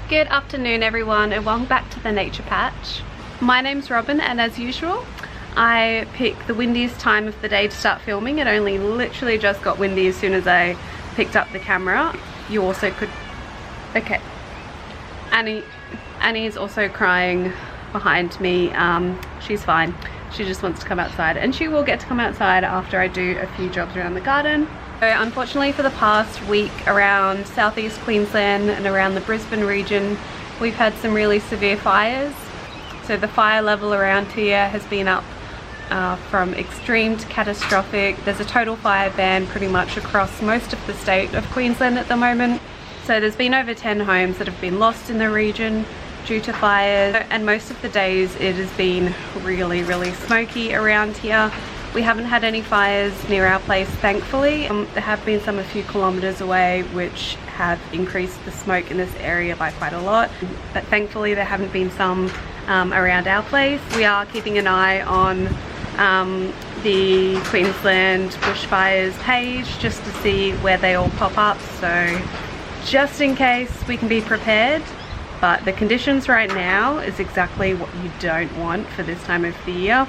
Good afternoon everyone and welcome back to the Nature Patch. My name's Robin and as usual I pick the windiest time of the day to start filming. It only literally just got windy as soon as I picked up the camera. You also could... Okay. Annie's also crying behind me. She's fine. She just wants to come outside and she will get to come outside after I do a few jobs around the garden. So unfortunately for the past week around southeast Queensland and around the Brisbane region we've had some really severe fires. So the fire level around here has been up from extreme to catastrophic. There's a total fire ban pretty much across most of the state of Queensland at the moment. So there's been over 10 homes that have been lost in the region due to fires, and most of the days it has been really smoky around here. We haven't had any fires near our place thankfully. There have been some a few kilometres away which have increased the smoke in this area by quite a lot, but thankfully there haven't been some around our place. We are keeping an eye on the Queensland Bushfires page just to see where they all pop up, so just in case we can be prepared. But the conditions right now is exactly what you don't want for this time of the year.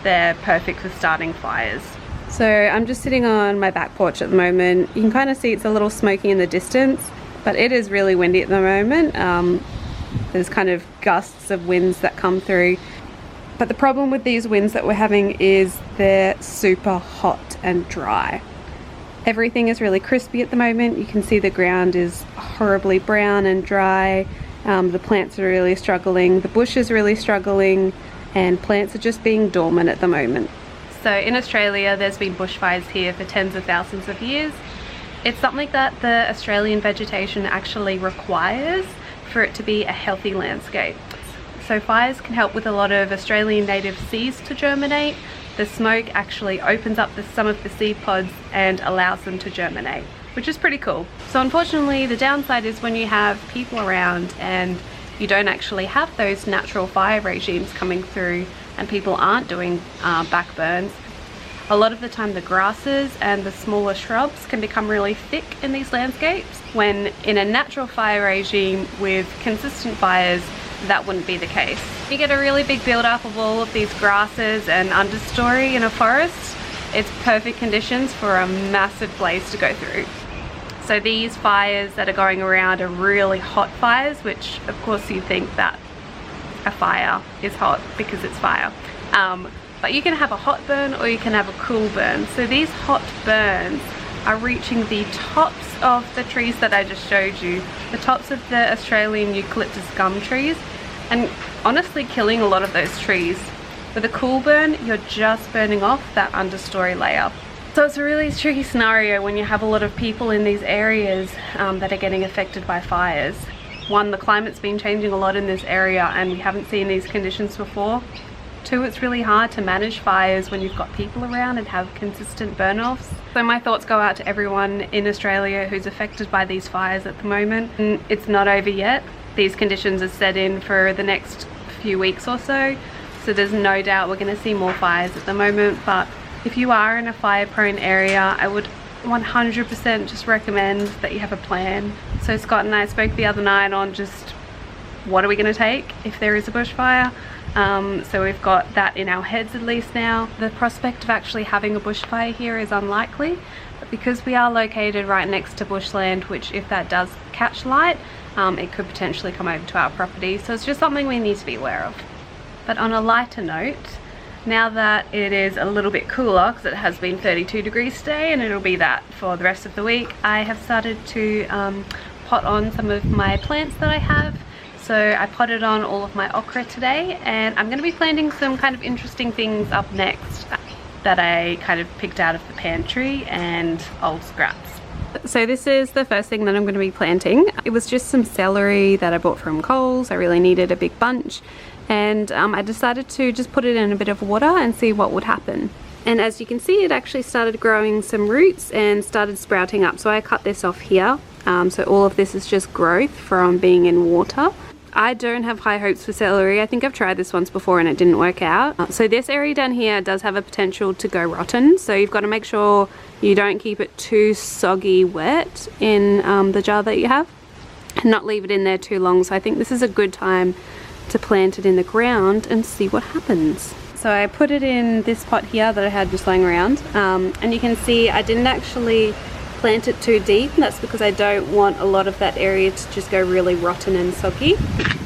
They're perfect for starting fires. So I'm just sitting on my back porch at the moment. You can kind of see it's a little smoky in the distance, but it is really windy at the moment. There's kind of gusts of winds that come through. But the problem with these winds that we're having is they're super hot and dry. Everything is really crispy at the moment. You can see the ground is horribly brown and dry. The plants are really struggling. The bush is really struggling. And plants are just being dormant at the moment. So in Australia there's been bushfires here for tens of thousands of years. It's something that the Australian vegetation actually requires for it to be a healthy landscape. So fires can help with a lot of Australian native seeds to germinate. The smoke actually opens up some of the seed pods and allows them to germinate, which is pretty cool. So unfortunately the downside is when you have people around and you don't actually have those natural fire regimes coming through and people aren't doing back burns, a lot of the time the grasses and the smaller shrubs can become really thick in these landscapes, when in a natural fire regime with consistent fires that wouldn't be the case. You get a really big build-up of all of these grasses and understory in a forest. It's perfect conditions for a massive blaze to go through. So these fires that are going around are really hot fires, which of course you think that a fire is hot because it's fire. But you can have a hot burn or you can have a cool burn. So these hot burns are reaching the tops of the trees that I just showed you, the tops of the Australian eucalyptus gum trees, and honestly killing a lot of those trees. With a cool burn, you're just burning off that understory layer. So it's a really tricky scenario when you have a lot of people in these areas that are getting affected by fires. One, the climate's been changing a lot in this area and we haven't seen these conditions before. Two, it's really hard to manage fires when you've got people around and have consistent burn-offs. So my thoughts go out to everyone in Australia who's affected by these fires at the moment. And it's not over yet. These conditions are set in for the next few weeks or so. So there's no doubt we're going to see more fires at the moment, but if you are in a fire-prone area, I would 100% just recommend that you have a plan. So Scott and I spoke the other night on just what are we going to take if there is a bushfire. So we've got that in our heads at least now. The prospect of actually having a bushfire here is unlikely, but because we are located right next to bushland, which if that does catch light, it could potentially come over to our property. So it's just something we need to be aware of. But on a lighter note, now that it is a little bit cooler, because it has been 32 degrees today and it'll be that for the rest of the week, I have started to pot on some of my plants that I have. So I potted on all of my okra today and I'm going to be planting some kind of interesting things up next that I kind of picked out of the pantry and old scraps. So this is the first thing that I'm going to be planting. It was just some celery that I bought from Coles. I really needed a big bunch. And I decided to just put it in a bit of water and see what would happen. And as you can see, it actually started growing some roots and started sprouting up. So I cut this off here. So all of this is just growth from being in water. I don't have high hopes for celery. I think I've tried this once before and it didn't work out. So this area down here does have a potential to go rotten. So you've got to make sure you don't keep it too soggy wet in the jar that you have. and not leave it in there too long. So I think this is a good time to plant it in the ground and see what happens. So I put it in this pot here that I had just lying around, and you can see I didn't actually plant it too deep. That's because I don't want a lot of that area to just go really rotten and soggy.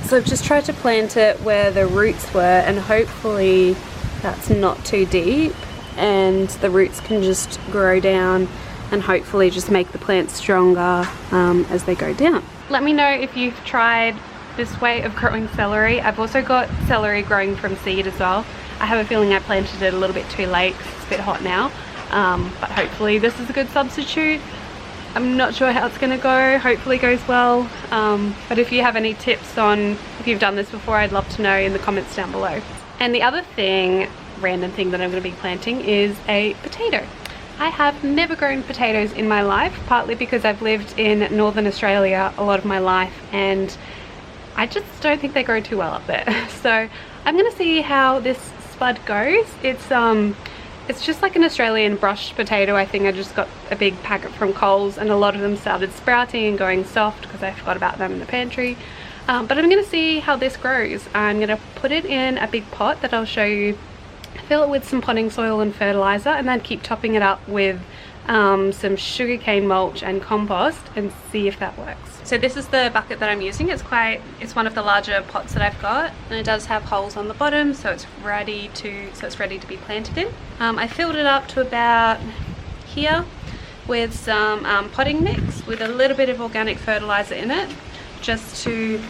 So I've just tried to plant it where the roots were, and hopefully that's not too deep and the roots can just grow down and hopefully just make the plants stronger as they go down. Let me know if you've tried this way of growing celery. I've also got celery growing from seed as well. I have a feeling I planted it a little bit too late because it's a bit hot now, but hopefully this is a good substitute. I'm not sure how it's going to go. Hopefully it goes well, but if you have any tips on if you've done this before, I'd love to know in the comments down below. And the other thing, random thing that I'm going to be planting is a potato. I have never grown potatoes in my life, partly because I've lived in Northern Australia a lot of my life and I just don't think they grow too well up there. So I'm going to see how this spud goes. It's just like an Australian brushed potato. I think I just got a big packet from Coles and a lot of them started sprouting and going soft because I forgot about them in the pantry. But I'm going to see how this grows. I'm going to put it in a big pot that I'll show you, fill it with some potting soil and fertilizer, and then keep topping it up with some sugarcane mulch and compost and see if that works. So this is the bucket that I'm using. It's one of the larger pots that I've got, and it does have holes on the bottom, so it's ready to be planted in. I filled it up to about here with some potting mix with a little bit of organic fertilizer in it, just to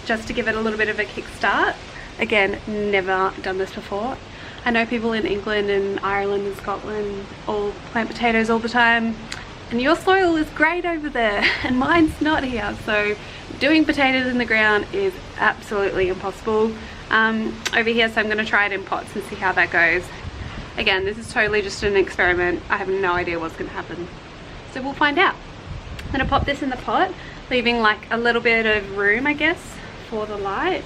give it a little bit of a kickstart. Again, never done this before. I know people in England and Ireland and Scotland all plant potatoes all the time, and your soil is great over there and mine's not here, so doing potatoes in the ground is absolutely impossible over here. So I'm going to try it in pots and see how that goes. Again, this is totally just an experiment. I have no idea what's going to happen, so we'll find out. I'm going to pop this in the pot, leaving like a little bit of room, I guess, for the light.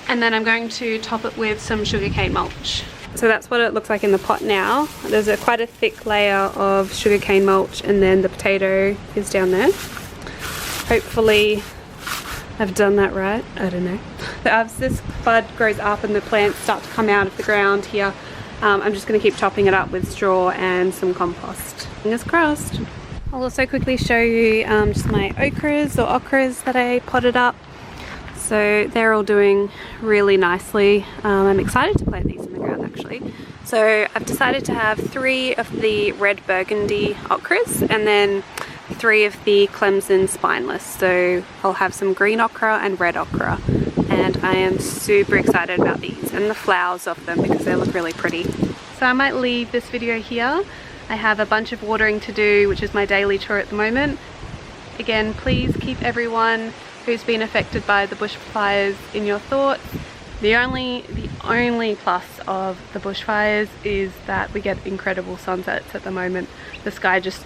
And then I'm going to top it with some sugarcane mulch. So that's what it looks like in the pot now. There's quite a thick layer of sugarcane mulch, and then the potato is down there. Hopefully I've done that right. I don't know. But as this bud grows up and the plants start to come out of the ground here, I'm just going to keep topping it up with straw and some compost. Fingers crossed. I'll also quickly show you just my okras that I potted up. So they're all doing really nicely. I'm excited to plant these in the ground actually. So I've decided to have 3 of the red burgundy okras and then 3 of the Clemson spineless. So I'll have some green okra and red okra, and I am super excited about these and the flowers of them because they look really pretty. So I might leave this video here. I have a bunch of watering to do, which is my daily chore at the moment. Again, please keep everyone who's been affected by the bushfires in your thoughts. The only plus of the bushfires is that we get incredible sunsets at the moment. The sky just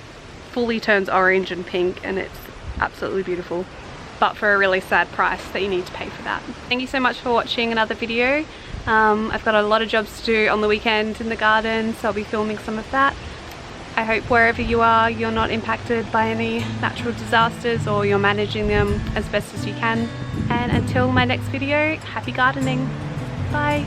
fully turns orange and pink and it's absolutely beautiful, but for a really sad price that you need to pay for that. Thank you so much for watching another video. I've got a lot of jobs to do on the weekend in the garden, so I'll be filming some of that. I hope wherever you are, you're not impacted by any natural disasters, or you're managing them as best as you can. And until my next video, happy gardening. Bye.